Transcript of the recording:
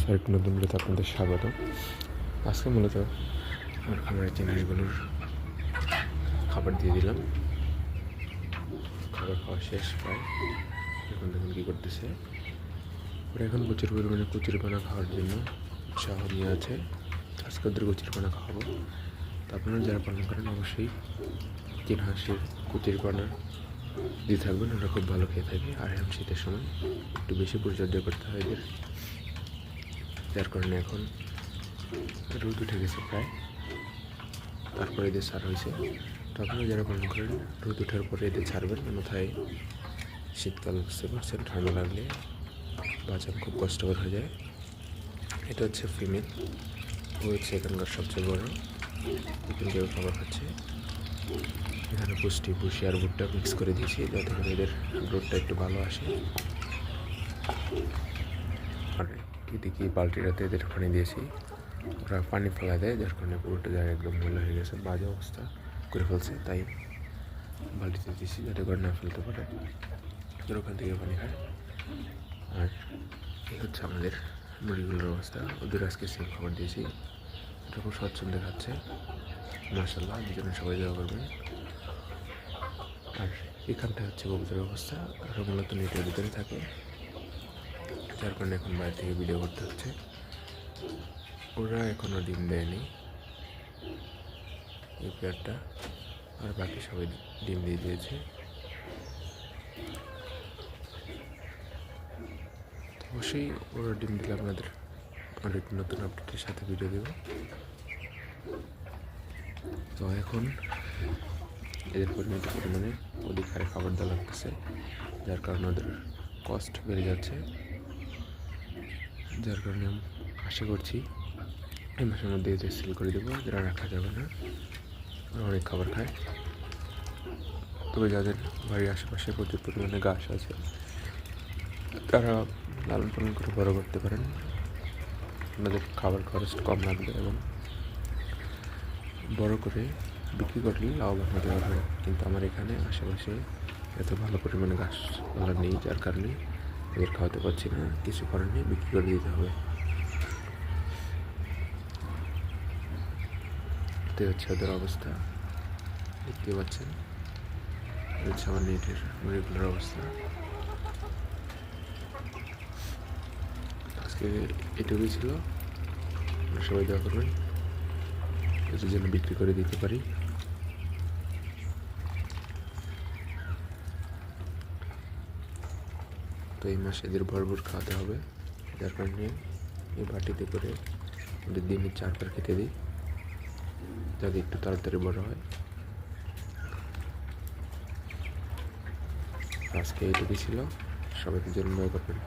আরেকটি নতুন ভিডিওতে আপনাদের স্বাগত। আজকে মূলত আমার খাবারের জিনিসগুলোর খাবার দিয়ে দিলাম। খাবার খাওয়া শেষ প্রায়। এখন দেখুন কী করতেছে। ওরা এখন প্রচুর পরিমাণে কচুরিপানা খাওয়ার জন্য উৎসাহ নিয়ে আছে। আজকে ওদের কচুরিপানা খাওয়াবো। তো আপনারা যারা পালন করেন অবশ্যই 3 হাঁসের কচুরিপানা দিয়ে থাকবেন, ওরা খুব ভালো খেয়ে থাকে। আর এখন শীতের সময় একটু বেশি পরিচর্যা করতে হয় এদের, যার কারণে এখন রোদ উঠে গেছে প্রায়, তারপরে এদের ছাড় হয়েছে। তো আপনারা যারা পালন করেন রোদ ওঠার পরে এদের ছাড়বেন, অন্যথায় শীতকাল বুঝতে পারছেন, ঠান্ডা লাগলে বাঁচানো খুব কষ্টকর হয়ে যায়। এটা হচ্ছে ফিমেল, ও হচ্ছে এখানকার সবচেয়ে বড়। এখান কেউ খাবার খাচ্ছে। এখানে ভুসি আর ভুট্টা মিক্স করে দিয়েছি যাতে করে এদের গ্রোথটা একটু ভালো আসে। আর এদিকে বালতিটাতে এদের পানি দিয়েছি, ওরা পানি ফেলা দেয়, যার কারণে পুরোটা জায়গা একদম ময়লা হয়ে গেছে, বাজে অবস্থা করে ফেলছে। তাই বালতিতে দিয়েছি যাতে করে না ফেলতে পারে, ওদের ওখান থেকে পানি খায়। আর এই হচ্ছে আমাদের মুরগিগুলোর অবস্থা। ওদের আজকে সেম খাবার দিয়েছি, ওটা খুব স্বচ্ছন্দে খাচ্ছে মাশাআল্লাহ। এই জন্য সবাই দেওয়া করবেন। আর এখানটা হচ্ছে কবুতরের অবস্থা, ওরা মূলত নেটের ভিতরে থাকে, যার কারণে এখন বাইরে থেকে ভিডিও করতে হচ্ছে। ওরা এখনও ডিম দেয়নি, এই পেয়ারটা, আর বাকি সবাই ডিম দিয়ে দিয়েছে। অবশ্যই ওরা ডিম দিলে আপনাদের অনেক নতুন আপডেটের সাথে ভিডিও দেব। তো এখন এদের পরিমিত পরিমাণে অধিক হারে খাবার দেওয়া লাগতেছে, যার কারণে ওদের কস্ট বেড়ে যাচ্ছে। যার কারণে আশা করছি এই মাসের মধ্যে এদের সেল করে দেবো, যারা রাখা যাবে না, ওরা অনেক খাবার খায়। তবে যাদের বাড়ির আশেপাশে প্রচুর পরিমাণে ঘাস আছে তারা লালন পালন করে বড় করতে পারেন, আপনাদের খাবার খরচ কম লাগবে এবং বড় করে বিক্রি করলে লাভবান হতে পারবেন। কিন্তু আমার এখানে আশেপাশে এত ভালো পরিমাণে গাছপালা নেই, যার কারণে এদের খাওয়াতে পারছি না, কিছু করার নেই, বিক্রি করে দিতে হবে। এতে হচ্ছে ওদের অবস্থা, দেখতে পাচ্ছেন। হচ্ছে আমার নেটের মুরগিগুলোর অবস্থা। আজকে এটুকুই ছিল, সবাই দোয়া করবেন এদের জন্য বিক্রি করে দিতে পারি। তো এই মাসে এদের ভরপুর খাওয়াতে হবে, যার কারণে এই বাটিতে করে ওদের দিনে 4 বার খেতে দিই, যাতে একটু তাড়াতাড়ি বড় হয়। আজকে এইটুকুই ছিল, সবাইকে জন্য দোয়া করবেন।